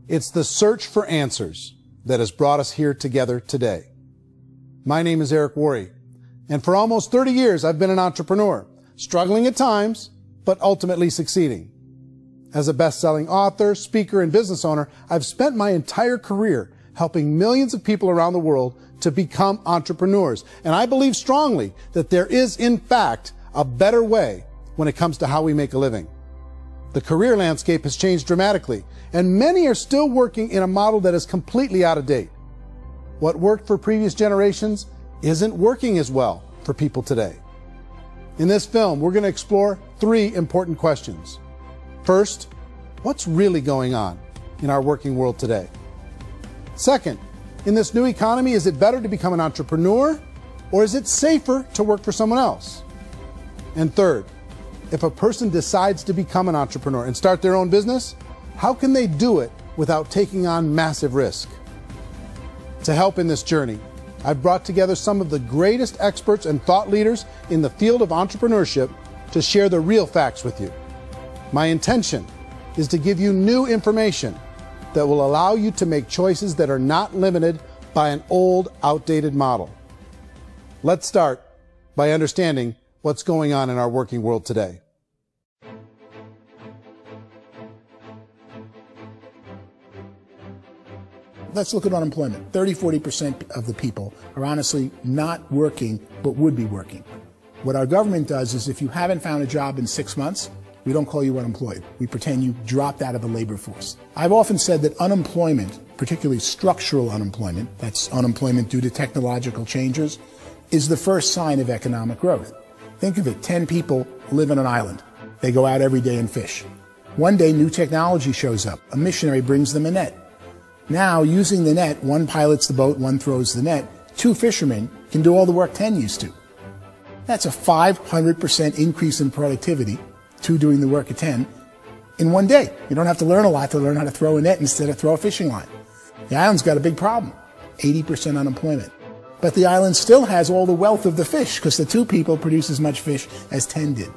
It's the search for answers that has brought us here together today. My name is Eric Worre, and for almost 30 years I've been an entrepreneur, struggling at times, but ultimately succeeding. As a best-selling author, speaker, and business owner, I've spent my entire career helping millions of people around the world to become entrepreneurs. And I believe strongly that there is, in fact, a better way when it comes to how we make a living. The career landscape has changed dramatically, and many are still working in a model that is completely out of date. What worked for previous generations isn't working as well for people today. In this film, we're going to explore 3 important questions. First, what's really going on in our working world today? Second, in this new economy, is it better to become an entrepreneur, or is it safer to work for someone else? And third, if a person decides to become an entrepreneur and start their own business, how can they do it without taking on massive risk? To help in this journey, I've brought together some of the greatest experts and thought leaders in the field of entrepreneurship to share the real facts with you. My intention is to give you new information that will allow you to make choices that are not limited by an old, outdated model. Let's start by understanding what's going on in our working world today. Let's look at unemployment. 30–40% of the people are honestly not working, but would be working. What our government does is if you haven't found a job in 6 months, we don't call you unemployed. We pretend you dropped out of the labor force. I've often said that unemployment, particularly structural unemployment, that's unemployment due to technological changes, is the first sign of economic growth. Think of it, 10 people live on an island. They go out every day and fish. One day, new technology shows up. A missionary brings them a net. Now, using the net, one pilots the boat, one throws the net. 2 fishermen can do all the work 10 used to. That's a 500% increase in productivity, 2 doing the work of 10, in one day. You don't have to learn a lot to learn how to throw a net instead of throw a fishing line. The island's got a big problem, 80% unemployment. But the island still has all the wealth of the fish because the 2 people produce as much fish as 10 did.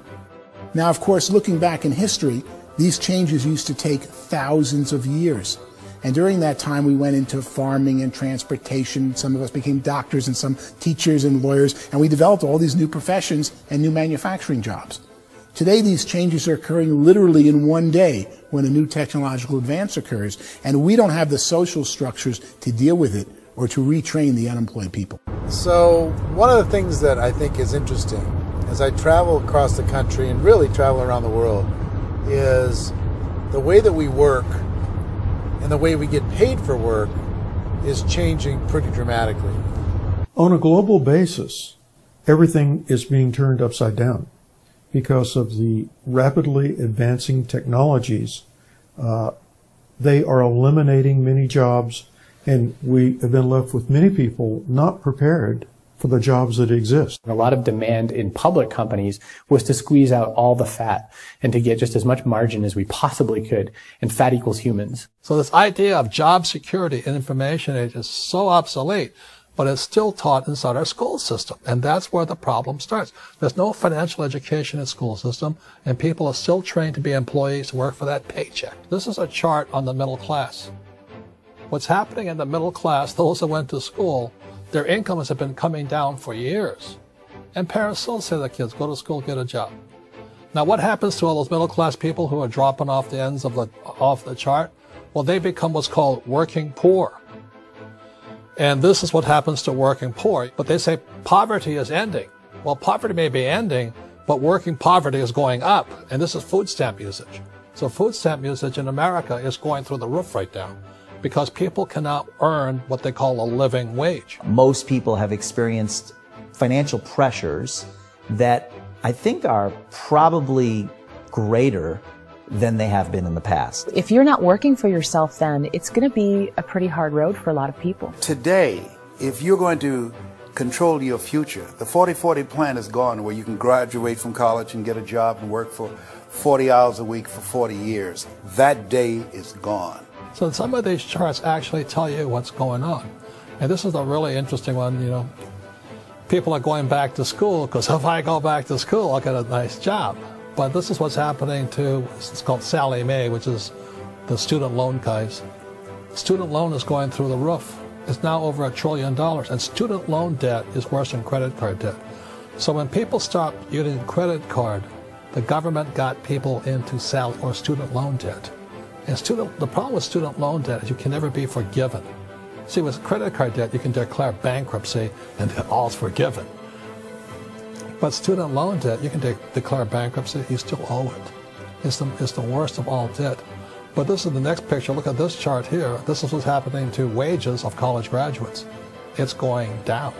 Now, of course, looking back in history, these changes used to take thousands of years. And during that time, we went into farming and transportation. Some of us became doctors and some teachers and lawyers, and we developed all these new professions and new manufacturing jobs. Today, these changes are occurring literally in one day when a new technological advance occurs, and we don't have the social structures to deal with it or to retrain the unemployed people. So one of the things that I think is interesting as I travel across the country and really travel around the world is the way that we work and the way we get paid for work is changing pretty dramatically. On a global basis, everything is being turned upside down because of the rapidly advancing technologies. They are eliminating many jobs, and we have been left with many people not prepared for the jobs that exist. A lot of demand in public companies was to squeeze out all the fat and to get just as much margin as we possibly could, and fat equals humans. So this idea of job security in information age is so obsolete, but it's still taught inside our school system, and that's where the problem starts. There's no financial education in the school system, and people are still trained to be employees to work for that paycheck. This is a chart on the middle class. What's happening in the middle class, those that went to school, their incomes have been coming down for years. And parents still say to their kids, go to school, get a job. Now what happens to all those middle class people who are dropping off the ends of the chart? Well, they become what's called working poor. And this is what happens to working poor. But they say poverty is ending. Well, poverty may be ending, but working poverty is going up. And this is food stamp usage. So food stamp usage in America is going through the roof right now, because people cannot earn what they call a living wage. Most people have experienced financial pressures that I think are probably greater than they have been in the past. If you're not working for yourself, then it's going to be a pretty hard road for a lot of people. Today, if you're going to control your future, the 40-40 plan is gone, where you can graduate from college and get a job and work for 40 hours a week for 40 years. That day is gone. So some of these charts actually tell you what's going on. And this is a really interesting one, you know. People are going back to school because if I go back to school, I'll get a nice job. But this is what's happening to, it's called Sallie Mae, which is the student loan guys. Student loan is going through the roof. It's now over $1 trillion, and student loan debt is worse than credit card debt. So when people stopped using credit card, the government got people into student loan debt. And the problem with student loan debt is you can never be forgiven. See, with credit card debt, you can declare bankruptcy and then all's forgiven. But student loan debt, you can declare bankruptcy, you still owe it. It's the worst of all debt. But this is the next picture. Look at this chart here. This is what's happening to wages of college graduates. It's going down.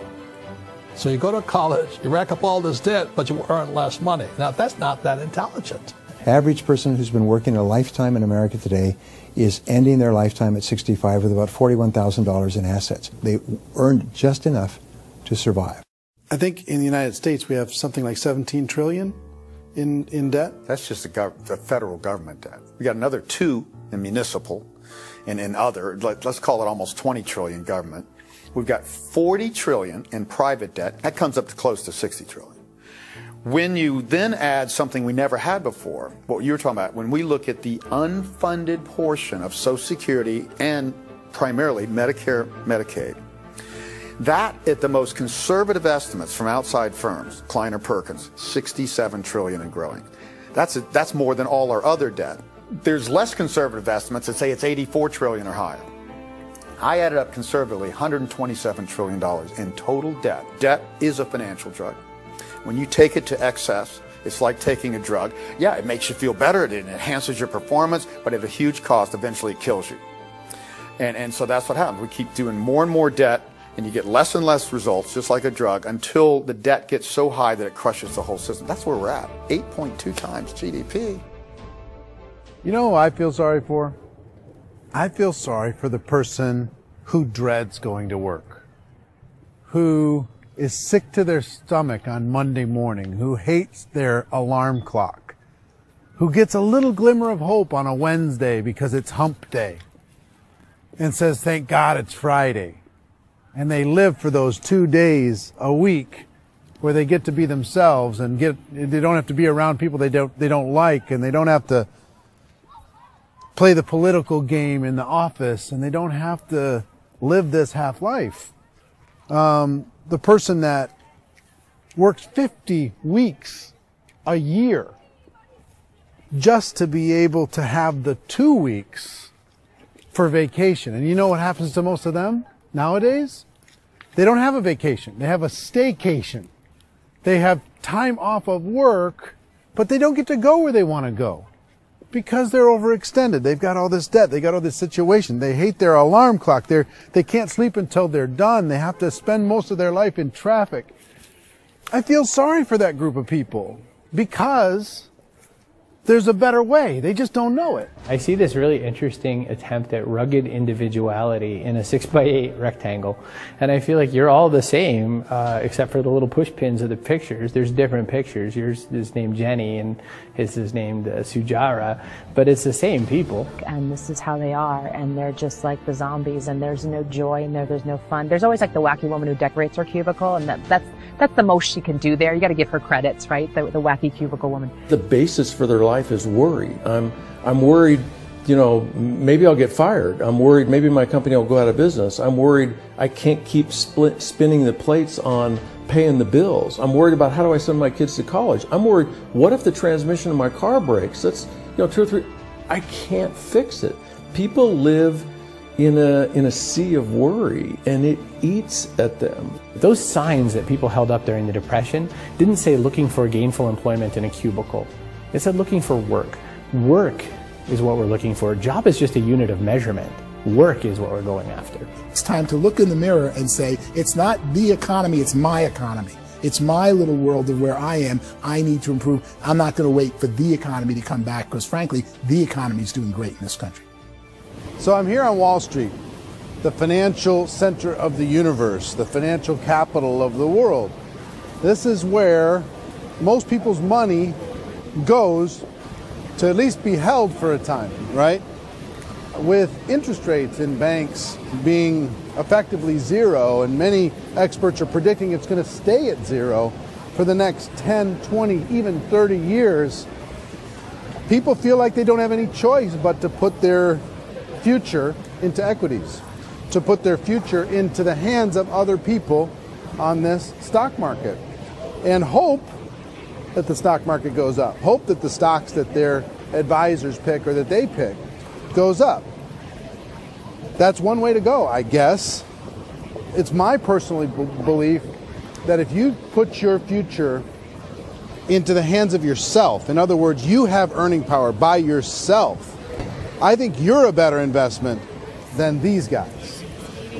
So you go to college, you rack up all this debt, but you earn less money. Now, that's not that intelligent. Average person who's been working a lifetime in America today is ending their lifetime at 65 with about $41,000 in assets. They earned just enough to survive. I think in the United States we have something like 17 trillion in debt. That's just the federal government debt. We got another 2 in municipal and in other, let's call it almost 20 trillion government. We've got 40 trillion in private debt. That comes up to close to 60 trillion. When you then add something we never had before, what you were talking about, when we look at the unfunded portion of Social Security and primarily Medicare, Medicaid, that at the most conservative estimates from outside firms, Kleiner Perkins, 67 trillion and growing. That's more than all our other debt. There's less conservative estimates that say it's 84 trillion or higher. I added up conservatively $127 trillion in total debt. Debt is a financial drug. When you take it to excess, it's like taking a drug. Yeah, it makes you feel better, it enhances your performance, but at a huge cost, eventually it kills you. And so that's what happens. We keep doing more and more debt, and you get less and less results, just like a drug, until the debt gets so high that it crushes the whole system. That's where we're at, 8.2 times GDP. You know who I feel sorry for? I feel sorry for the person who dreads going to work, who is sick to their stomach on Monday morning, who hates their alarm clock, who gets a little glimmer of hope on a Wednesday because it's hump day and says, thank God it's Friday. And they live for those 2 days a week where they get to be themselves and they don't have to be around people they don't like, and they don't have to play the political game in the office, and they don't have to live this half life. The person that works 50 weeks a year just to be able to have the 2 weeks for vacation. And you know what happens to most of them nowadays? They don't have a vacation. They have a staycation. They have time off of work, but they don't get to go where they want to go because they're overextended. They've got all this debt. They got all this situation. They hate their alarm clock. They can't sleep until they're done. They have to spend most of their life in traffic. I feel sorry for that group of people because there's a better way. They just don't know it. I see this really interesting attempt at rugged individuality in a 6x8 rectangle. And I feel like you're all the same, except for the little push pins of the pictures. There's different pictures. Yours is named Jenny and his is named Sujara, but it's the same people. And this is how they are, and they're just like the zombies, and there's no joy in there, there's no fun. There's always like the wacky woman who decorates her cubicle, and that's the most she can do there. You got to give her credits, right? The wacky cubicle woman. The basis for their life is worry. I'm worried, you know, maybe I'll get fired. I'm worried maybe my company will go out of business. I'm worried I can't keep spinning the plates on paying the bills. I'm worried about how do I send my kids to college. I'm worried, what if the transmission of my car breaks? That's, you know, 2 or 3, I can't fix it. People live in a sea of worry, and it eats at them. Those signs that people held up during the Depression didn't say looking for gainful employment in a cubicle. It said looking for work. Work is what we're looking for. Job is just a unit of measurement. Work is what we're going after. It's time to look in the mirror and say, it's not the economy, it's my economy. It's my little world of where I am. I need to improve. I'm not going to wait for the economy to come back because, frankly, the economy is doing great in this country. So I'm here on Wall Street, the financial center of the universe, the financial capital of the world. This is where most people's money goes to at least be held for a time, right? With interest rates in banks being effectively zero, and many experts are predicting it's going to stay at zero for the next 10, 20, even 30 years, people feel like they don't have any choice but to put their future into equities, to put their future into the hands of other people on this stock market, and hope that the stock market goes up, hope that the stocks that their advisors pick or that they pick goes up. That's one way to go, I guess. It's my personal belief that if you put your future into the hands of yourself, in other words, you have earning power by yourself, I think you're a better investment than these guys.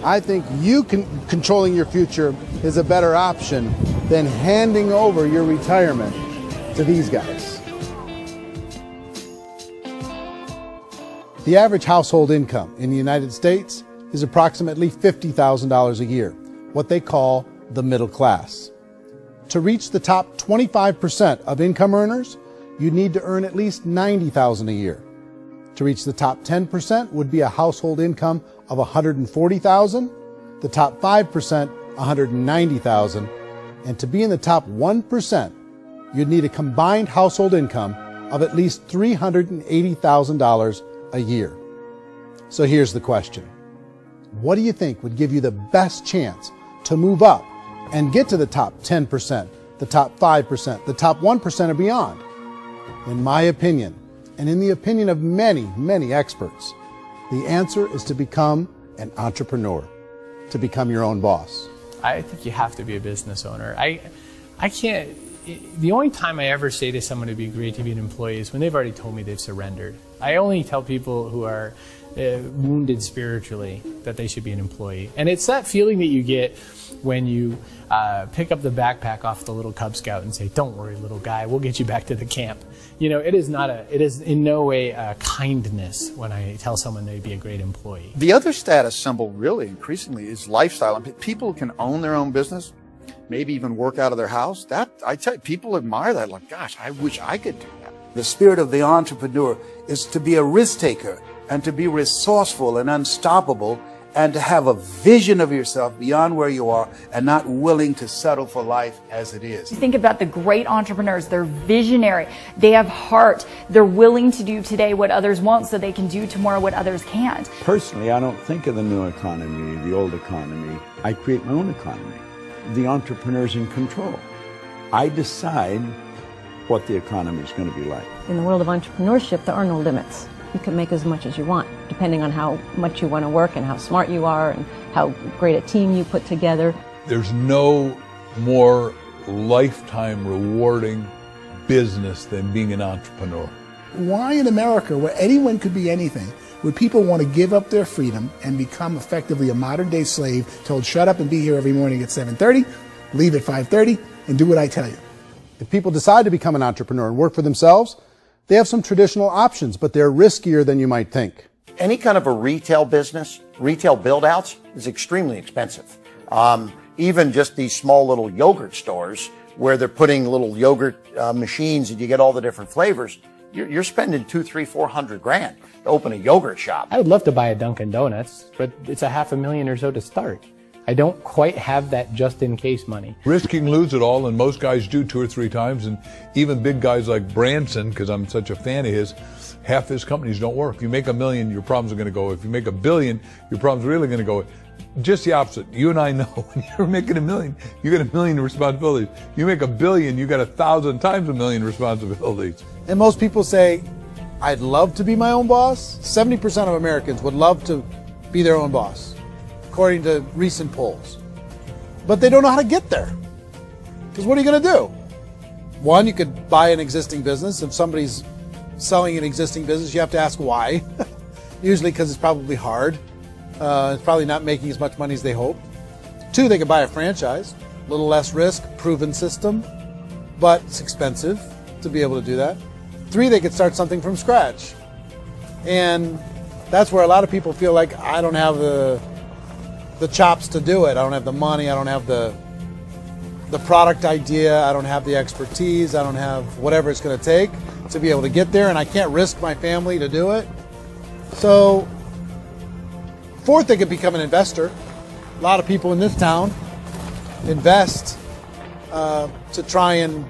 I think you controlling your future is a better option than handing over your retirement to these guys. The average household income in the United States is approximately $50,000 a year, what they call the middle class. To reach the top 25% of income earners, you need to earn at least $90,000 a year. To reach the top 10% would be a household income of $140,000, the top 5%, $190,000, and to be in the top 1%, you'd need a combined household income of at least $380,000 a year. So here's the question. What do you think would give you the best chance to move up and get to the top 10%, the top 5%, the top 1% or beyond? In my opinion, and in the opinion of many, many experts, the answer is to become an entrepreneur, to become your own boss. I think you have to be a business owner. I can't, the only time I ever say to someone it'd be great to be an employee is when they've already told me they've surrendered. I only tell people who are wounded spiritually that they should be an employee. And it's that feeling that you get when you pick up the backpack off the little Cub Scout and say, "Don't worry, little guy, we'll get you back to the camp." You know, it is in no way a kindness when I tell someone they'd be a great employee. The other status symbol really increasingly is lifestyle. I mean, people can own their own business, maybe even work out of their house. That, I tell you, people admire that. Like, gosh, I wish I could do that. The spirit of the entrepreneur is to be a risk taker and to be resourceful and unstoppable and to have a vision of yourself beyond where you are and not willing to settle for life as it is. Think about the great entrepreneurs. They're visionary. They have heart. They're willing to do today what others won't so they can do tomorrow what others can't. Personally, I don't think of the new economy, the old economy. I create my own economy. The entrepreneur's in control. I decide what the economy is going to be like. In the world of entrepreneurship, there are no limits. You can make as much as you want, depending on how much you want to work and how smart you are and how great a team you put together. There's no more lifetime rewarding business than being an entrepreneur. Why in America, where anyone could be anything, would people want to give up their freedom and become effectively a modern-day slave, told shut up and be here every morning at 7:30, leave at 5:30, and do what I tell you? If people decide to become an entrepreneur and work for themselves, they have some traditional options, but they're riskier than you might think. Any kind of a retail business, retail build-outs, is extremely expensive. Even just these small little yogurt stores where they're putting little yogurt machines and you get all the different flavors, you're spending $200,000, $300,000, $400,000 to open a yogurt shop. I would love to buy a Dunkin' Donuts, but it's $500,000 or so to start. I don't quite have that just-in-case money. Risk you can lose it all, and most guys do 2 or 3 times, and even big guys like Branson, because I'm such a fan of his, half his companies don't work. If you make $1 million, your problems are going to go. If you make $1 billion, your problems are really going to go. Just the opposite. You and I know when you're making $1 million, you get $1 million responsibilities. You make $1 billion, you got 1,000 times $1 million responsibilities. And most people say, I'd love to be my own boss. 70% of Americans would love to be their own boss, according to recent polls. But they don't know how to get there. Because what are you going to do? One, you could buy an existing business. If somebody's selling an existing business, you have to ask why. Usually because it's probably hard. It's probably not making as much money as they hope. 2, they could buy a franchise. A little less risk, proven system, but it's expensive to be able to do that. 3, they could start something from scratch. And that's where a lot of people feel like, I don't have the chops to do it. I don't have the money. I don't have the product idea. I don't have the expertise. I don't have whatever it's going to take to be able to get there, and I can't risk my family to do it. So, 4th, they could become an investor. A lot of people in this town invest to try and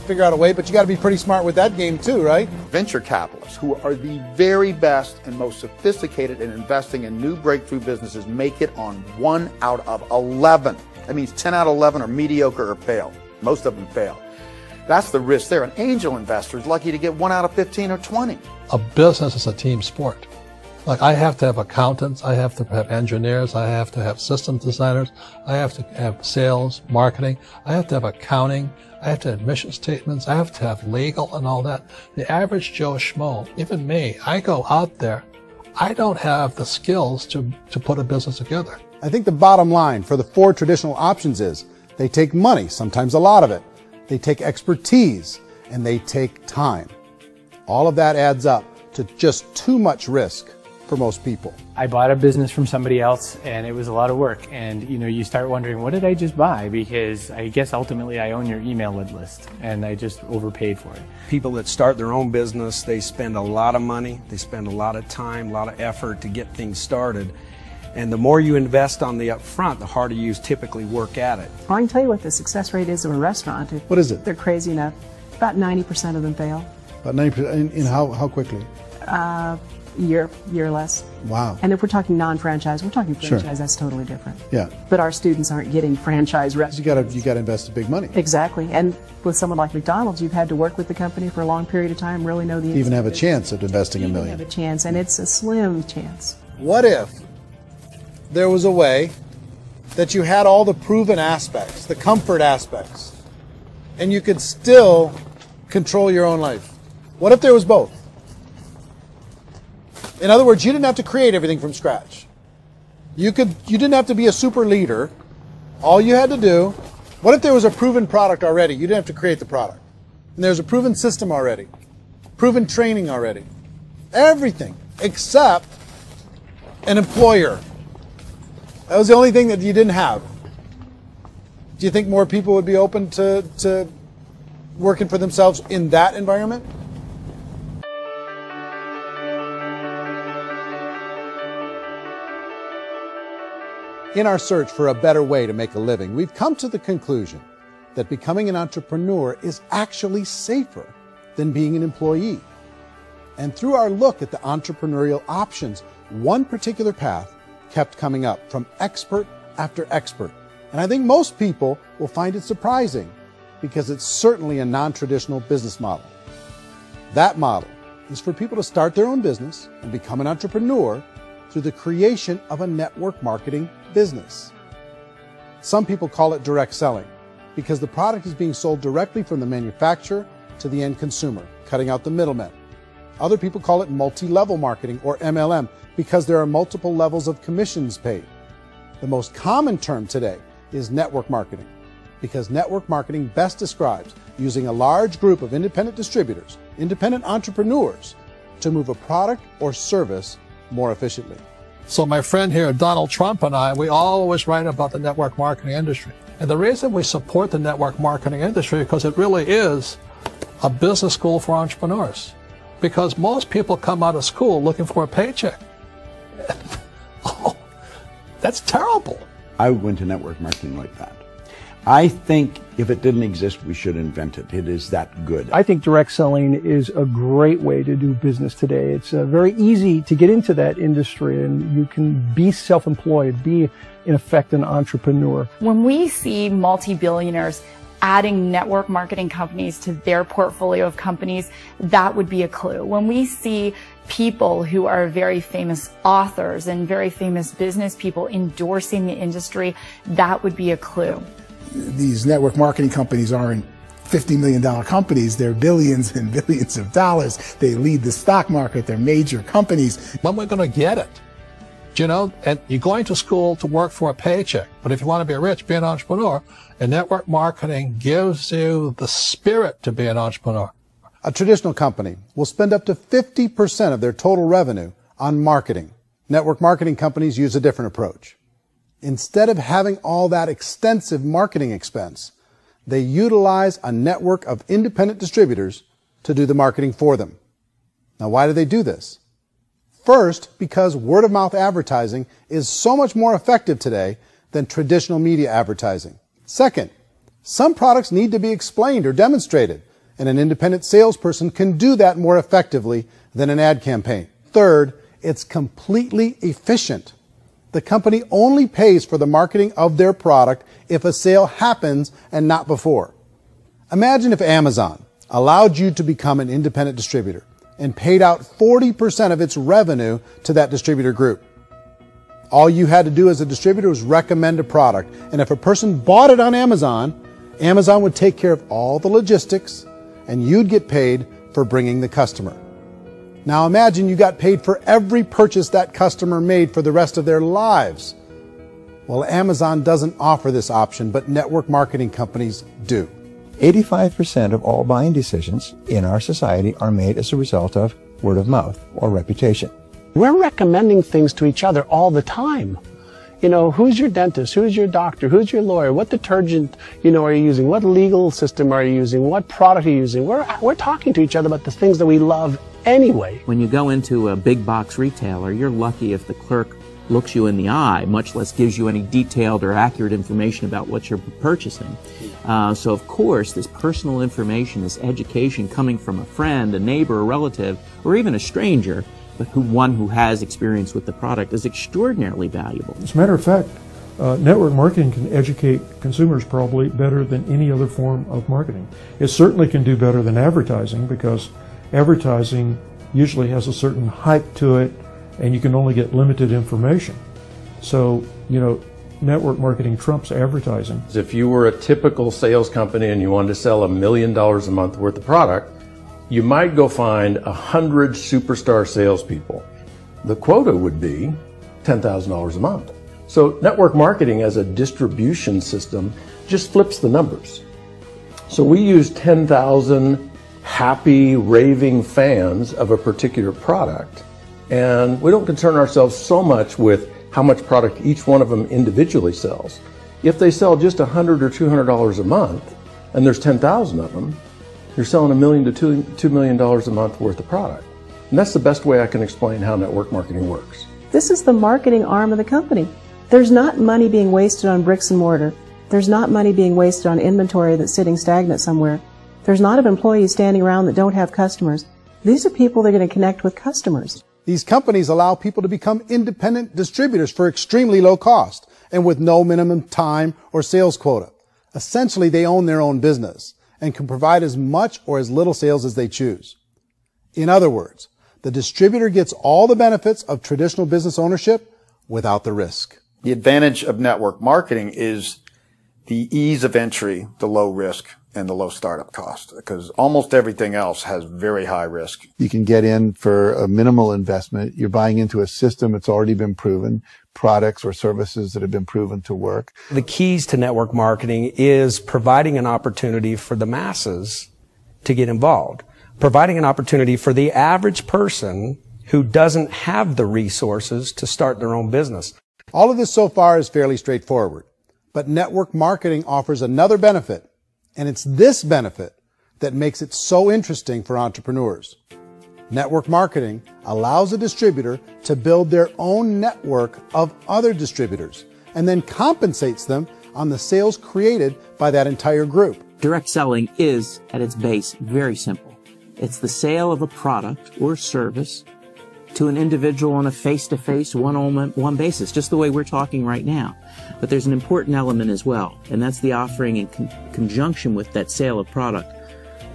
figure out a way, but you got to be pretty smart with that game too, right? Venture capitalists, who are the very best and most sophisticated in investing in new breakthrough businesses, make it on 1 out of 11. That means 10 out of 11 are mediocre or fail. Most of them fail. That's the risk there. An angel investor is lucky to get 1 out of 15 or 20. A business is a team sport. Like, I have to have accountants, I have to have engineers, I have to have systems designers, I have to have sales, marketing, I have to have accounting, I have to have mission statements, I have to have legal and all that. The average Joe Schmo, even me, I go out there, I don't have the skills to put a business together. I think the bottom line for the 4 traditional options is they take money, sometimes a lot of it. They take expertise, and they take time. All of that adds up to just too much risk for most people. I bought a business from somebody else and it was a lot of work, and you start wondering, what did I just buy? Because I guess ultimately I own your email list and I just overpaid for it. People that start their own business, they spend a lot of money, they spend a lot of time, a lot of effort to get things started. And the more you invest on the upfront, the harder you typically work at it. I can tell you what the success rate is of a restaurant. What is it? They're crazy enough. About 90% of them fail. About 90%, in how quickly? Year or less. Wow. And if we're talking non-franchise, we're talking franchise, Sure. That's totally different. Yeah. But our students aren't getting franchise restaurants. You gotta invest big money. Exactly. And with someone like McDonald's, you've had to work with the company for a long period of time, really know the Even have a chance at investing $1 million. have a chance, and it's a slim chance. What if there was a way that you had all the proven aspects, the comfort aspects, and you could still control your own life? What if there was both? In other words, you didn't have to create everything from scratch. You didn't have to be a super leader. All you had to do, what if there was a proven product already? You didn't have to create the product. And there's a proven system already, proven training already. Everything except an employer. That was the only thing that you didn't have. Do you think more people would be open to working for themselves in that environment? In our search for a better way to make a living, we've come to the conclusion that becoming an entrepreneur is actually safer than being an employee. And through our look at the entrepreneurial options, one particular path kept coming up from expert after expert. And I think most people will find it surprising because it's certainly a non-traditional business model. That model is for people to start their own business and become an entrepreneur through the creation of a network marketing business. Some people call it direct selling because the product is being sold directly from the manufacturer to the end consumer, cutting out the middlemen. Other people call it multi-level marketing, or MLM, because there are multiple levels of commissions paid. The most common term today is network marketing, because network marketing best describes using a large group of independent distributors, independent entrepreneurs, to move a product or service more efficiently. So my friend here, Donald Trump, and I, we always write about the network marketing industry. And the reason we support the network marketing industry is because it really is a business school for entrepreneurs. Because most people come out of school looking for a paycheck. Oh, that's terrible. I went to network marketing like that. I think if it didn't exist, we should invent it. It is that good. I think direct selling is a great way to do business today. It's very easy to get into that industry, and you can be self-employed, be, in effect, an entrepreneur. When we see multi-billionaires adding network marketing companies to their portfolio of companies, that would be a clue. When we see people who are very famous authors and very famous business people endorsing the industry, that would be a clue. These network marketing companies aren't $50 million companies. They're billions and billions of dollars. They lead the stock market. They're major companies. When we're going to get it? You know, and you're going to school to work for a paycheck. But if you want to be rich, be an entrepreneur. And network marketing gives you the spirit to be an entrepreneur. A traditional company will spend up to 50% of their total revenue on marketing. Network marketing companies use a different approach. Instead of having all that extensive marketing expense, they utilize a network of independent distributors to do the marketing for them. Now, why do they do this? First, because word-of-mouth advertising is so much more effective today than traditional media advertising. Second, some products need to be explained or demonstrated and an independent salesperson can do that more effectively than an ad campaign. Third, it's completely efficient. The company only pays for the marketing of their product if a sale happens and not before. Imagine if Amazon allowed you to become an independent distributor and paid out 40% of its revenue to that distributor group. All you had to do as a distributor was recommend a product, and if a person bought it on Amazon, Amazon would take care of all the logistics, and you'd get paid for bringing the customer. Now imagine you got paid for every purchase that customer made for the rest of their lives. Well, Amazon doesn't offer this option, but network marketing companies do. 85% of all buying decisions in our society are made as a result of word of mouth or reputation. We're recommending things to each other all the time. You know, who's your dentist? Who's your doctor? Who's your lawyer? What detergent, are you using? What legal system are you using? What product are you using? We're talking to each other about the things that we love anyway. When you go into a big box retailer, you're lucky if the clerk looks you in the eye, much less gives you any detailed or accurate information about what you're purchasing. So of course, this personal information, this education coming from a friend, a neighbor, a relative, or even a stranger, but one who has experience with the product is extraordinarily valuable. As a matter of fact, network marketing can educate consumers probably better than any other form of marketing. It certainly can do better than advertising, because advertising usually has a certain hype to it, and you can only get limited information. So, network marketing trumps advertising. If you were a typical sales company and you wanted to sell $1 million a month worth of product, you might go find 100 superstar salespeople. The quota would be $10,000 a month. So network marketing as a distribution system just flips the numbers. So we use 10,000 happy, raving fans of a particular product, and we don't concern ourselves so much with how much product each one of them individually sells. If they sell just $100 or $200 a month, and there's 10,000 of them, you're selling $1 million to $2 million a month worth of product. And that's the best way I can explain how network marketing works. This is the marketing arm of the company. There's not money being wasted on bricks and mortar. There's not money being wasted on inventory that's sitting stagnant somewhere. There's not of employees standing around that don't have customers. These are people that are going to connect with customers. These companies allow people to become independent distributors for extremely low cost and with no minimum time or sales quota. Essentially, they own their own business and can provide as much or as little sales as they choose. In other words, the distributor gets all the benefits of traditional business ownership without the risk. The advantage of network marketing is the ease of entry, the low risk, and the low startup cost, because almost everything else has very high risk. You can get in for a minimal investment. You're buying into a system that's already been proven, products or services that have been proven to work. The keys to network marketing is providing an opportunity for the masses to get involved, providing an opportunity for the average person who doesn't have the resources to start their own business. All of this so far is fairly straightforward, but network marketing offers another benefit. And it's this benefit that makes it so interesting for entrepreneurs. Network marketing allows a distributor to build their own network of other distributors and then compensates them on the sales created by that entire group. Direct selling is, at its base, very simple. It's the sale of a product or service to an individual on a face-to-face, one-on-one basis, just the way we're talking right now. But there's an important element as well, and that's the offering in conjunction with that sale of product,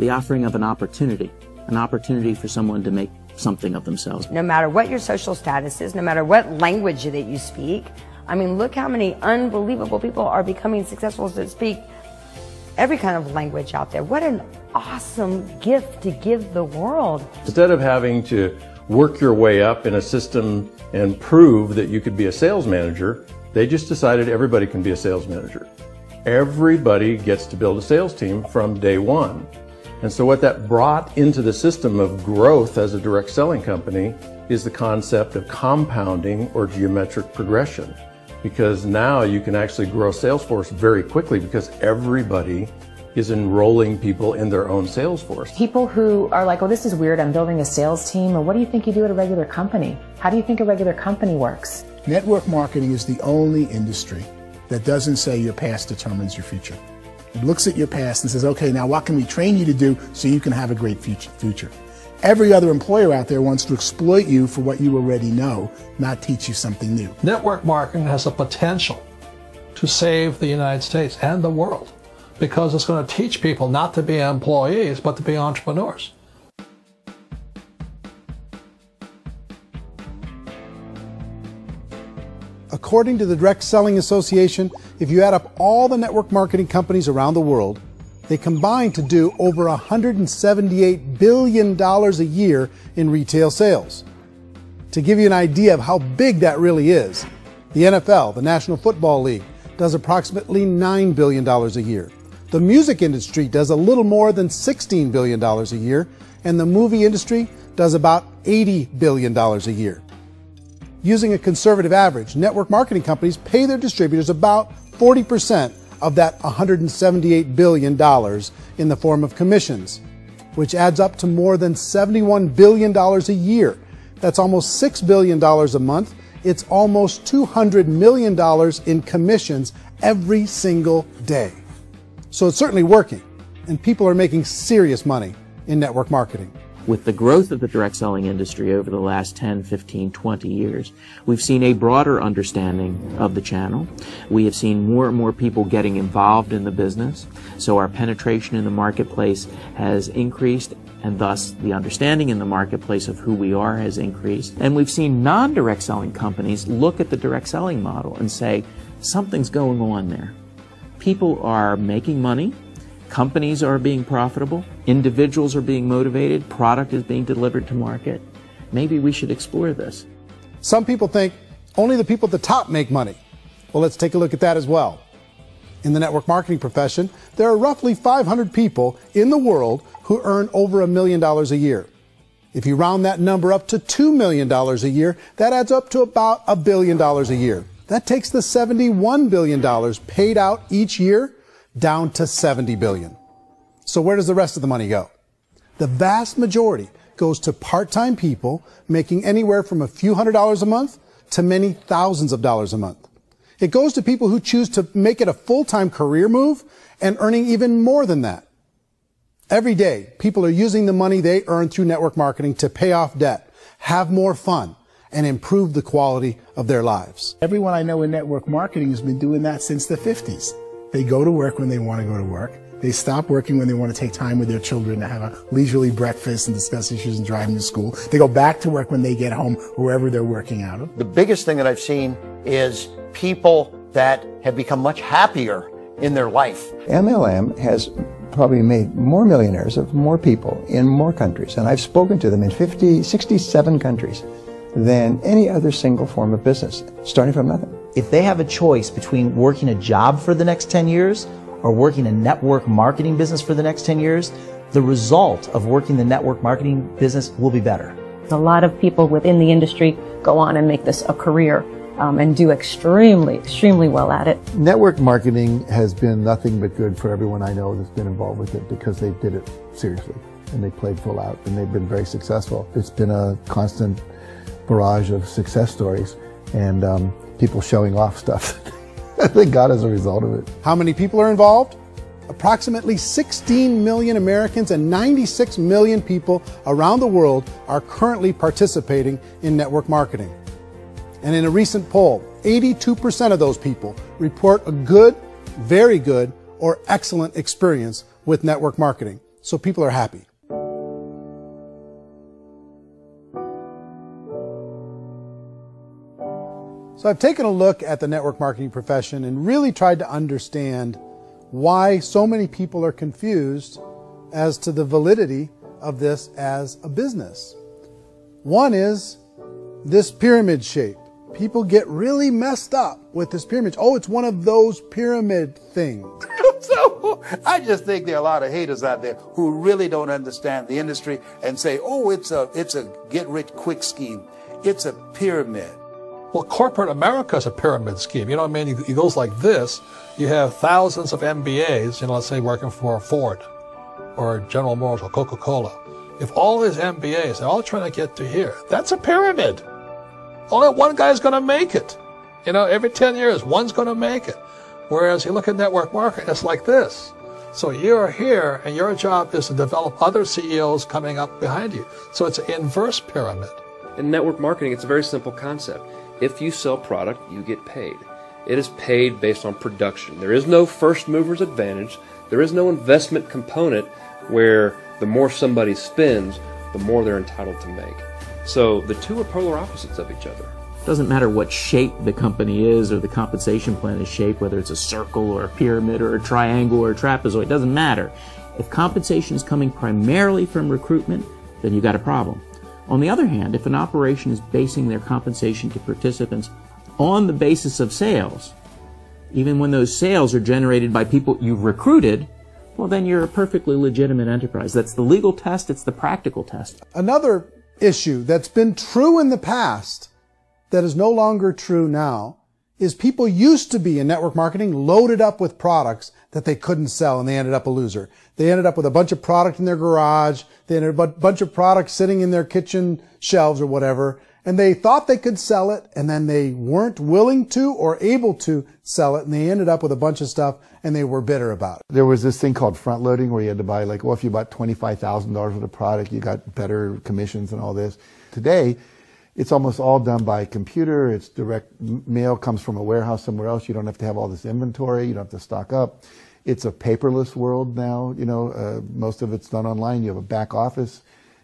the offering of an opportunity for someone to make something of themselves. No matter what your social status is, no matter what language that you speak, I mean, look how many unbelievable people are becoming successful that speak every kind of language out there. What an awesome gift to give the world. Instead of having to work your way up in a system and prove that you could be a sales manager, they just decided everybody can be a sales manager. Everybody gets to build a sales team from day one. And so what that brought into the system of growth as a direct selling company is the concept of compounding or geometric progression. Because now you can actually grow a sales force very quickly because everybody is enrolling people in their own sales force. People who are like, oh, this is weird, I'm building a sales team, or what do you think you do at a regular company? How do you think a regular company works? Network marketing is the only industry that doesn't say your past determines your future. It looks at your past and says, okay, now what can we train you to do so you can have a great future? Every other employer out there wants to exploit you for what you already know, not teach you something new. Network marketing has the potential to save the United States and the world because it's going to teach people not to be employees, but to be entrepreneurs. According to the Direct Selling Association, if you add up all the network marketing companies around the world, they combine to do over $178 billion a year in retail sales. To give you an idea of how big that really is, the NFL, the National Football League, does approximately $9 billion a year. The music industry does a little more than $16 billion a year, and the movie industry does about $80 billion a year. Using a conservative average, network marketing companies pay their distributors about 40% of that $178 billion in the form of commissions, which adds up to more than $71 billion a year. That's almost $6 billion a month. It's almost $200 million in commissions every single day. So it's certainly working, and people are making serious money in network marketing. With the growth of the direct selling industry over the last 10, 15, 20 years, we've seen a broader understanding of the channel. We have seen more and more people getting involved in the business, so our penetration in the marketplace has increased, and thus the understanding in the marketplace of who we are has increased. And we've seen non-direct selling companies look at the direct selling model and say, something's going on there. People are making money. Companies are being profitable, individuals are being motivated, product is being delivered to market. Maybe we should explore this. Some people think only the people at the top make money. Well, let's take a look at that as well. In the network marketing profession, there are roughly 500 people in the world who earn over $1 million a year. If you round that number up to $2 million a year, that adds up to about $1 billion a year. That takes the $71 billion paid out each year down to $70 billion. So where does the rest of the money go? The vast majority goes to part-time people making anywhere from a few $100s a month to many thousands of dollars a month. It goes to people who choose to make it a full-time career move and earning even more than that. Every day, people are using the money they earn through network marketing to pay off debt, have more fun, and improve the quality of their lives. Everyone I know in network marketing has been doing that since the 50s. They go to work when they want to go to work. They stop working when they want to take time with their children to have a leisurely breakfast and discuss issues and driving to school. They go back to work when they get home, wherever they're working out of. The biggest thing that I've seen is people that have become much happier in their life. MLM has probably made more millionaires of more people in more countries, and I've spoken to them in 67 countries than any other single form of business, starting from nothing. If they have a choice between working a job for the next 10 years or working a network marketing business for the next 10 years, the result of working the network marketing business will be better. A lot of people within the industry go on and make this a career and do extremely well at it. Network marketing has been nothing but good for everyone I know that's been involved with it because they did it seriously and they played full out and they've been very successful. It's been a constant barrage of success stories and people showing off stuff that they got as a result of it. How many people are involved? Approximately 16 million Americans and 96 million people around the world are currently participating in network marketing. And in a recent poll, 82% of those people report a good, very good, or excellent experience with network marketing. So people are happy. So I've taken a look at the network marketing profession and really tried to understand why so many people are confused as to the validity of this as a business. One is this pyramid shape. People get really messed up with this pyramid. Oh, it's one of those pyramid things. So I just think there are a lot of haters out there who really don't understand the industry and say, oh, it's a get-rich-quick scheme. It's a pyramid. Well, corporate America is a pyramid scheme. You know what I mean? It goes like this. You have thousands of MBAs, let's say working for Ford or General Motors or Coca-Cola. If all these MBAs are all trying to get to here, that's a pyramid. Only one guy's going to make it. Every 10 years, one's going to make it. Whereas you look at network marketing, it's like this. So you're here, and your job is to develop other CEOs coming up behind you. So it's an inverse pyramid. In network marketing, it's a very simple concept. If you sell product, you get paid. It is paid based on production. There is no first mover's advantage. There is no investment component where the more somebody spends, the more they're entitled to make. So the two are polar opposites of each other. Doesn't matter what shape the company is or the compensation plan is shaped, whether it's a circle or a pyramid or a triangle or a trapezoid, it doesn't matter. If compensation is coming primarily from recruitment, then you've got a problem. On the other hand, if an operation is basing their compensation to participants on the basis of sales, even when those sales are generated by people you've recruited, well, then you're a perfectly legitimate enterprise. That's the legal test. It's the practical test. Another issue that's been true in the past that is no longer true now is people used to be in network marketing loaded up with products that they couldn't sell, and they ended up a loser. They ended up with a bunch of product in their garage. They ended up with a bunch of products sitting in their kitchen shelves or whatever, and they thought they could sell it, and then they weren't willing to or able to sell it, and they ended up with a bunch of stuff, and they were bitter about it. There was this thing called front loading where you had to buy, like, well, if you bought $25,000 worth of product, you got better commissions and all this. Today, it's almost all done by computer. It's direct mail, comes from a warehouse somewhere else. You don't have to have all this inventory. You don't have to stock up. It's a paperless world now. You know, most of it's done online. You have a back office.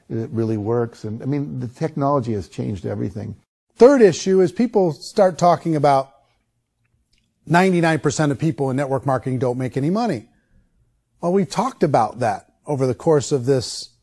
It really works. And I mean, the technology has changed everything. Third issue is people start talking about 99% of people in network marketing don't make any money. Well, we've talked about that over the course of this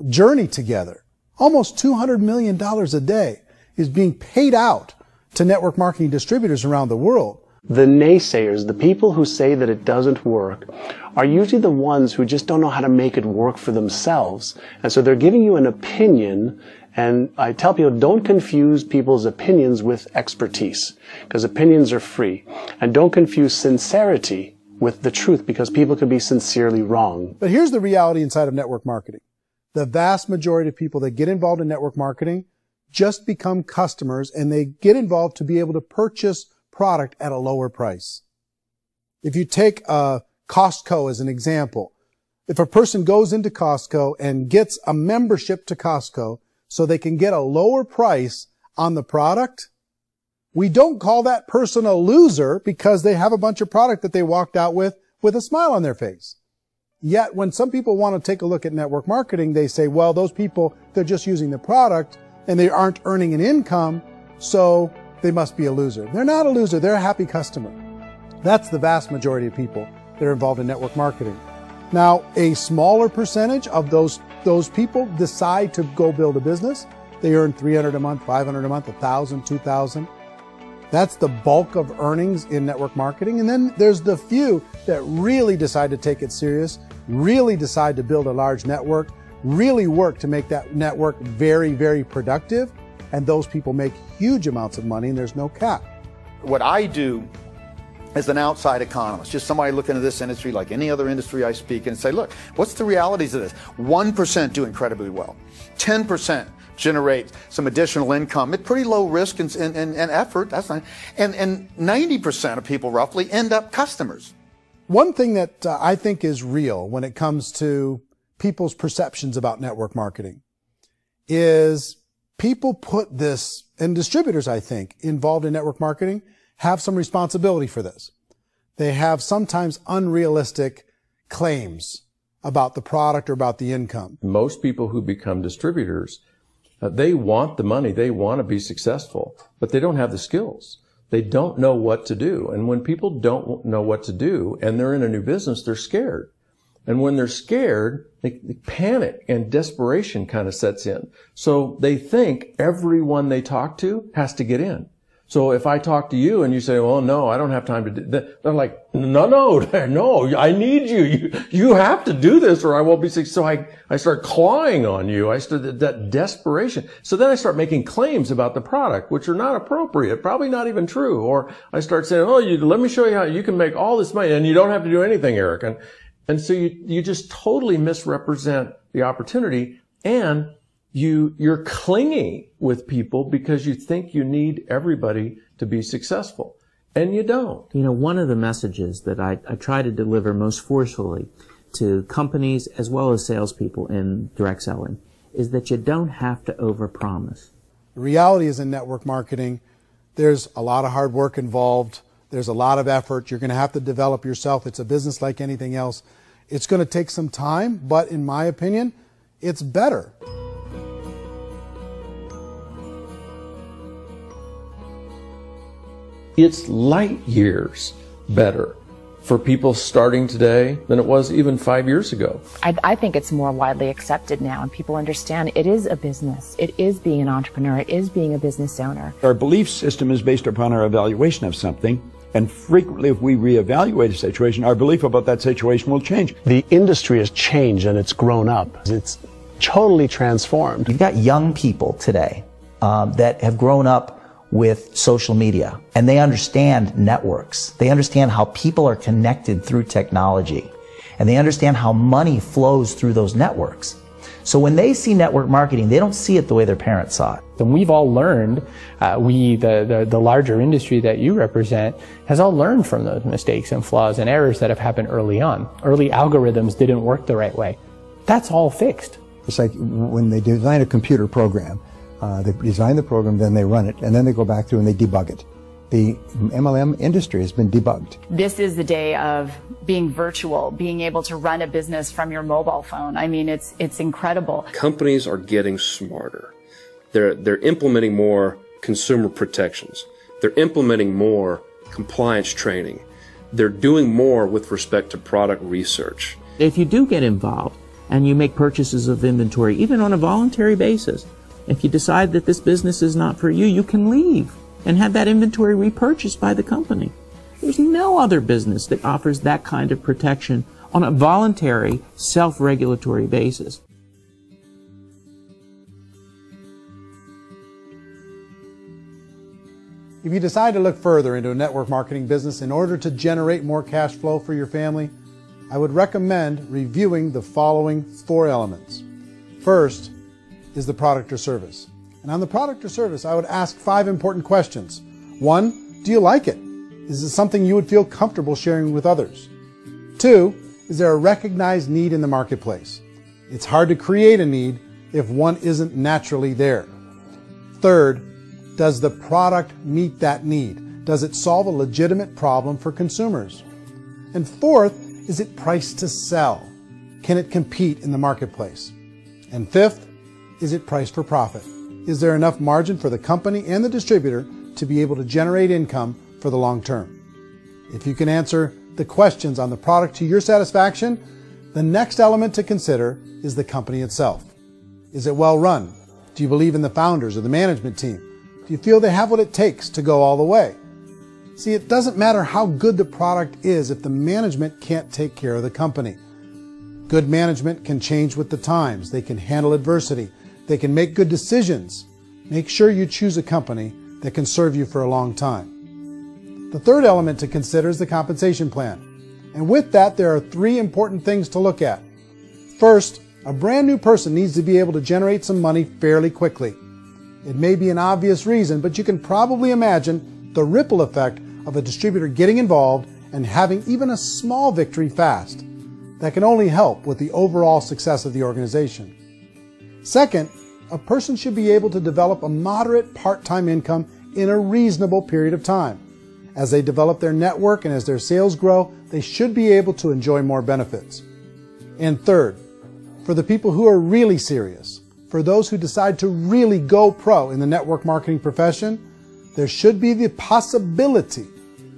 journey together. Almost $200 million a day is being paid out to network marketing distributors around the world. The naysayers, the people who say that it doesn't work, are usually the ones who just don't know how to make it work for themselves. And so they're giving you an opinion, and I tell people, don't confuse people's opinions with expertise, because opinions are free. And don't confuse sincerity with the truth, because people can be sincerely wrong. But here's the reality inside of network marketing. The vast majority of people that get involved in network marketing just become customers, and they get involved to be able to purchase product at a lower price. If you take Costco as an example, if a person goes into Costco and gets a membership to Costco so they can get a lower price on the product, we don't call that person a loser because they have a bunch of product that they walked out with a smile on their face. Yet when some people want to take a look at network marketing, they say, well, those people, they're just using the product and they aren't earning an income, so they must be a loser. They're not a loser. They're a happy customer. That's the vast majority of people that are involved in network marketing. Now, a smaller percentage of those people decide to go build a business. They earn $300 a month, $500 a month, $1,000, $2,000. That's the bulk of earnings in network marketing. And then there's the few that really decide to take it serious, really decide to build a large network, really work to make that network very, very productive. And those people make huge amounts of money, and there's no cap. What I do as an outside economist, just somebody looking at this industry like any other industry I speak in, and say, look, what's the realities of this? 1% do incredibly well. 10% generate some additional income at pretty low risk and effort. That's not, and 90% of people roughly end up customers. One thing that I think is real when it comes to people's perceptions about network marketing is people put this, and distributors, I think, involved in network marketing have some responsibility for this. They have sometimes unrealistic claims about the product or about the income. Most people who become distributors, they want the money, they want to be successful, but they don't have the skills. They don't know what to do. And when people don't know what to do and they're in a new business, they're scared. And when they're scared, they panic and desperation kind of sets in. So they think everyone they talk to has to get in. So if I talk to you and you say, well, no, I don't have time to do that, they're like, no, I need you. You have to do this or I won't be successful. So I start clawing on you. I start that desperation. So then I start making claims about the product, which are not appropriate, probably not even true. Or I start saying, oh, let me show you how you can make all this money and you don't have to do anything, Eric. And so you just totally misrepresent the opportunity, and you're clingy with people because you think you need everybody to be successful. and you don't. You know, one of the messages that I try to deliver most forcefully to companies as well as salespeople in direct selling is that you don't have to overpromise. The reality is in network marketing, there's a lot of hard work involved. There's a lot of effort. You're going to have to develop yourself. It's a business like anything else. It's going to take some time, but in my opinion, it's better. It's light years better for people starting today than it was even 5 years ago. I think it's more widely accepted now, and people understand it is a business. It is being an entrepreneur. It is being a business owner. Our belief system is based upon our evaluation of something, and frequently if we reevaluate a situation, our belief about that situation will change. The industry has changed and it's grown up. It's totally transformed. You've got young people today that have grown up with social media, and they understand networks. They understand how people are connected through technology, and they understand how money flows through those networks. So when they see network marketing, they don't see it the way their parents saw it. And we've all learned, the larger industry that you represent, has all learned from those mistakes and flaws and errors that have happened early on. Early algorithms didn't work the right way. That's all fixed. It's like when they design a computer program, they design the program, then they run it, and then they go back through and they debug it. The MLM industry has been debugged. This is the day of being virtual, being able to run a business from your mobile phone. I mean, it's incredible. Companies are getting smarter. They're implementing more consumer protections. They're implementing more compliance training. They're doing more with respect to product research. If you do get involved and you make purchases of inventory, even on a voluntary basis, if you decide that this business is not for you, you can leave and have that inventory repurchased by the company. There's no other business that offers that kind of protection on a voluntary, self-regulatory basis. If you decide to look further into a network marketing business in order to generate more cash flow for your family, I would recommend reviewing the following 4 elements. First is the product or service. And on the product or service, I would ask 5 important questions. 1, do you like it? Is it something you would feel comfortable sharing with others? 2, is there a recognized need in the marketplace? It's hard to create a need if one isn't naturally there. 3rd, does the product meet that need? Does it solve a legitimate problem for consumers? And 4th, is it priced to sell? Can it compete in the marketplace? And 5th, is it priced for profit? Is there enough margin for the company and the distributor to be able to generate income for the long term? If you can answer the questions on the product to your satisfaction, the next element to consider is the company itself. Is it well run? Do you believe in the founders or the management team? Do you feel they have what it takes to go all the way? See, it doesn't matter how good the product is if the management can't take care of the company. Good management can change with the times. They can handle adversity. They can make good decisions. Make sure you choose a company that can serve you for a long time. The third element to consider is the compensation plan. And with that, there are 3 important things to look at. First, a brand new person needs to be able to generate some money fairly quickly. It may be an obvious reason, but you can probably imagine the ripple effect of a distributor getting involved and having even a small victory fast. That can only help with the overall success of the organization. Second, a person should be able to develop a moderate part-time income in a reasonable period of time. As they develop their network and as their sales grow, they should be able to enjoy more benefits. And third, for the people who are really serious, for those who decide to really go pro in the network marketing profession, there should be the possibility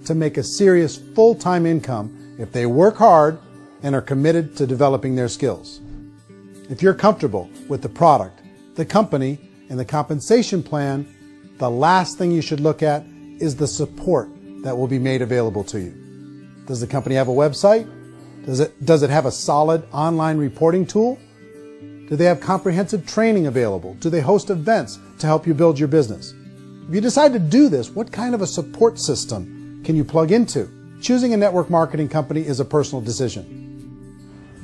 to make a serious full-time income if they work hard and are committed to developing their skills. If you're comfortable with the product, the company, and the compensation plan, the last thing you should look at is the support that will be made available to you. Does the company have a website? Does it have a solid online reporting tool? Do they have comprehensive training available? Do they host events to help you build your business? If you decide to do this, what kind of a support system can you plug into? Choosing a network marketing company is a personal decision.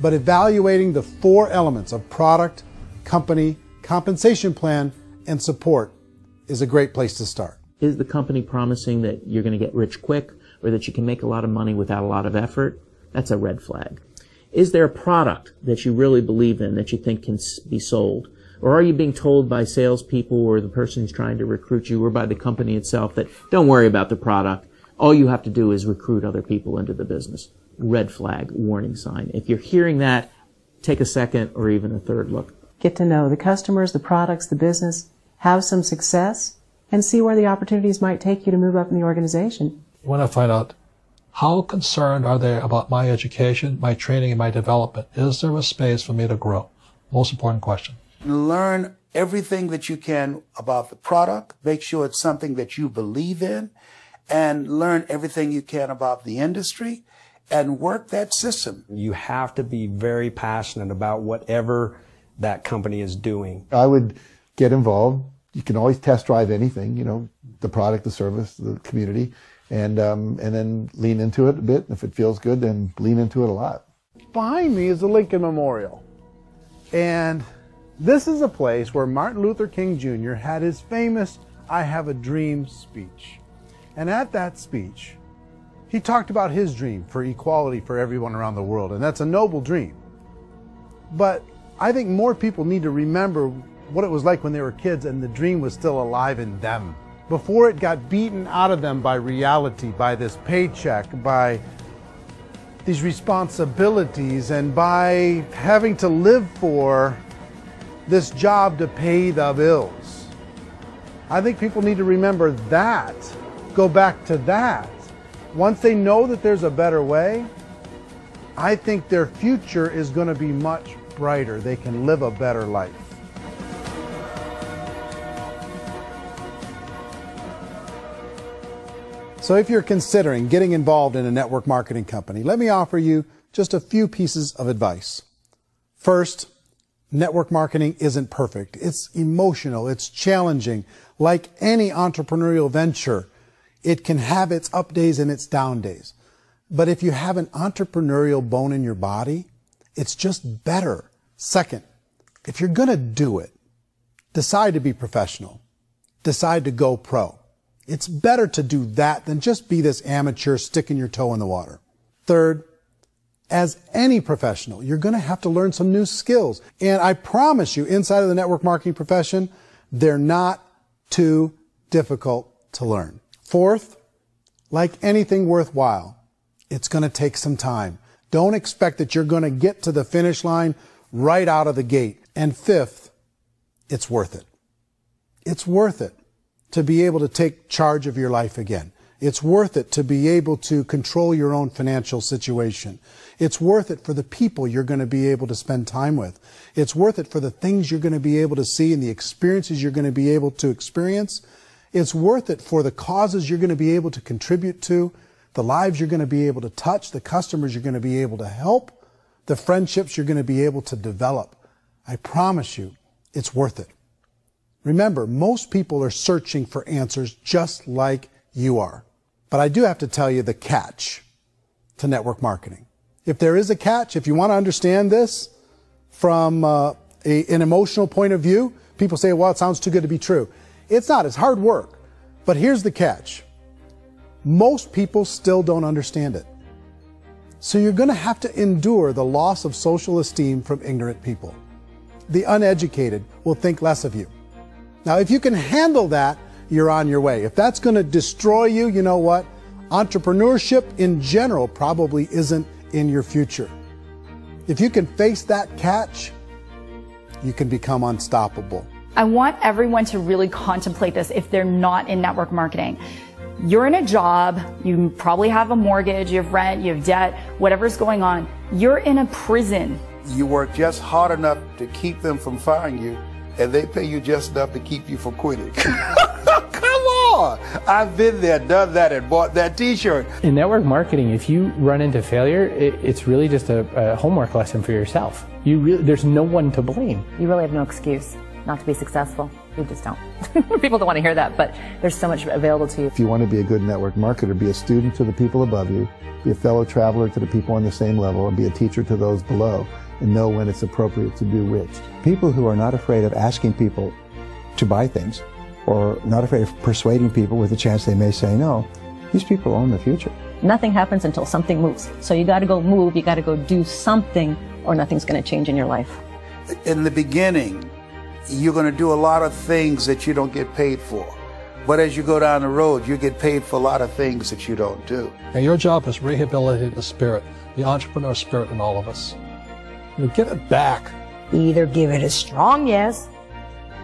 But evaluating the 4 elements of product, company, compensation plan, and support is a great place to start. Is the company promising that you're going to get rich quick or that you can make a lot of money without a lot of effort? That's a red flag. Is there a product that you really believe in that you think can be sold? Or are you being told by salespeople or the person who's trying to recruit you or by the company itself that don't worry about the product, all you have to do is recruit other people into the business? Red flag, warning sign. If you're hearing that, take a second or even a third look. Get to know the customers, the products, the business, have some success, and see where the opportunities might take you to move up in the organization. You want to find out how concerned are they about my education, my training, and my development? Is there a space for me to grow? Most important question. Learn everything that you can about the product. Make sure it's something that you believe in, and learn everything you can about the industry and work that system. You have to be very passionate about whatever that company is doing. I would get involved. You can always test drive anything, you know, the product, the service, the community, and then lean into it a bit. If it feels good, then lean into it a lot. Behind me is the Lincoln Memorial. And this is a place where Martin Luther King Jr. had his famous "I Have a Dream" speech. And at that speech, he talked about his dream for equality for everyone around the world, and that's a noble dream. But I think more people need to remember what it was like when they were kids and the dream was still alive in them, before it got beaten out of them by reality, by this paycheck, by these responsibilities, and by having to live for this job to pay the bills. I think people need to remember that, go back to that. Once they know that there's a better way, I think their future is going to be much brighter. They can live a better life. So if you're considering getting involved in a network marketing company, let me offer you just a few pieces of advice. First, network marketing isn't perfect. It's emotional. It's challenging. Like any entrepreneurial venture, it can have its up days and its down days. But if you have an entrepreneurial bone in your body, it's just better. Second, if you're going to do it, decide to be professional. Decide to go pro. It's better to do that than just be this amateur sticking your toe in the water. Third, as any professional, you're going to have to learn some new skills. And I promise you, inside of the network marketing profession, they're not too difficult to learn. Fourth, like anything worthwhile, it's going to take some time. Don't expect that you're going to get to the finish line right out of the gate. And fifth, it's worth it. It's worth it to be able to take charge of your life again. It's worth it to be able to control your own financial situation. It's worth it for the people you're going to be able to spend time with. It's worth it for the things you're going to be able to see and the experiences you're going to be able to experience. It's worth it for the causes you're going to be able to contribute to, the lives you're going to be able to touch, the customers you're going to be able to help, the friendships you're going to be able to develop. I promise you, it's worth it. Remember, most people are searching for answers just like you are. But I do have to tell you the catch to network marketing. If there is a catch, if you want to understand this from an emotional point of view, people say, well, it sounds too good to be true. It's not. It's hard work. But here's the catch. Most people still don't understand it. So you're going to have to endure the loss of social esteem from ignorant people. The uneducated will think less of you. Now, if you can handle that, you're on your way. If that's going to destroy you, you know what? Entrepreneurship in general probably isn't in your future. If you can face that catch, you can become unstoppable. I want everyone to really contemplate this if they're not in network marketing. You're in a job, you probably have a mortgage, you have rent, you have debt, whatever's going on. You're in a prison. You work just hard enough to keep them from firing you, and they pay you just enough to keep you from quitting. Come on! I've been there, done that, and bought that t-shirt. In network marketing, if you run into failure, it's really just a homework lesson for yourself. There's no one to blame. You really have no excuse not to be successful. You just don't. People don't want to hear that, but there's so much available to you. If you want to be a good network marketer, be a student to the people above you, be a fellow traveler to the people on the same level, and be a teacher to those below, and know when it's appropriate to do which. People who are not afraid of asking people to buy things or not afraid of persuading people with the chance they may say no. These people own the future. Nothing happens until something moves. So you got to go move, you got to go do something, or nothing's going to change in your life. In the beginning, you're going to do a lot of things that you don't get paid for. But as you go down the road, you get paid for a lot of things that you don't do. And your job is rehabilitate the spirit, the entrepreneur spirit in all of us. You give it back. Either give it a strong yes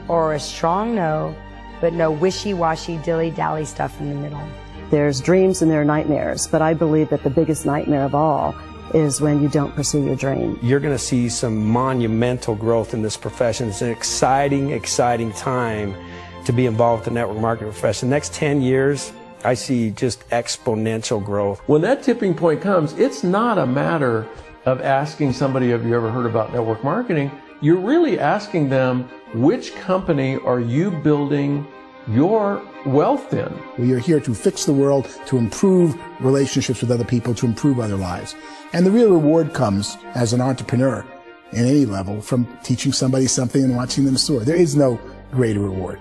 or a strong no, but no wishy-washy, dilly-dally stuff in the middle. There's dreams and there are nightmares, but I believe that the biggest nightmare of all is when you don't pursue your dream. You're going to see some monumental growth in this profession. It's an exciting, exciting time to be involved with the network marketing profession. The next 10 years, I see just exponential growth. When that tipping point comes, it's not a matter of asking somebody, have you ever heard about network marketing? You're really asking them, which company are you building your wealth in? We are here to fix the world, to improve relationships with other people, to improve other lives. And the real reward comes as an entrepreneur in any level from teaching somebody something and watching them soar. There is no greater reward.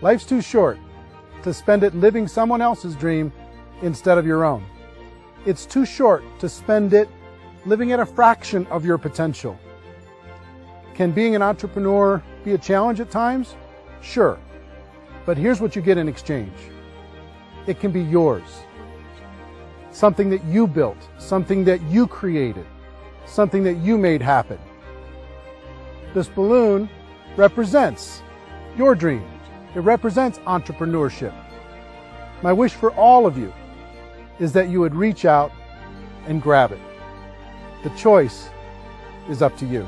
Life's too short to spend it living someone else's dream instead of your own. It's too short to spend it living at a fraction of your potential. Can being an entrepreneur be a challenge at times? Sure. But here's what you get in exchange. It can be yours. Something that you built, something that you created, something that you made happen. This balloon represents your dream. It represents entrepreneurship. My wish for all of you is that you would reach out and grab it. The choice is up to you.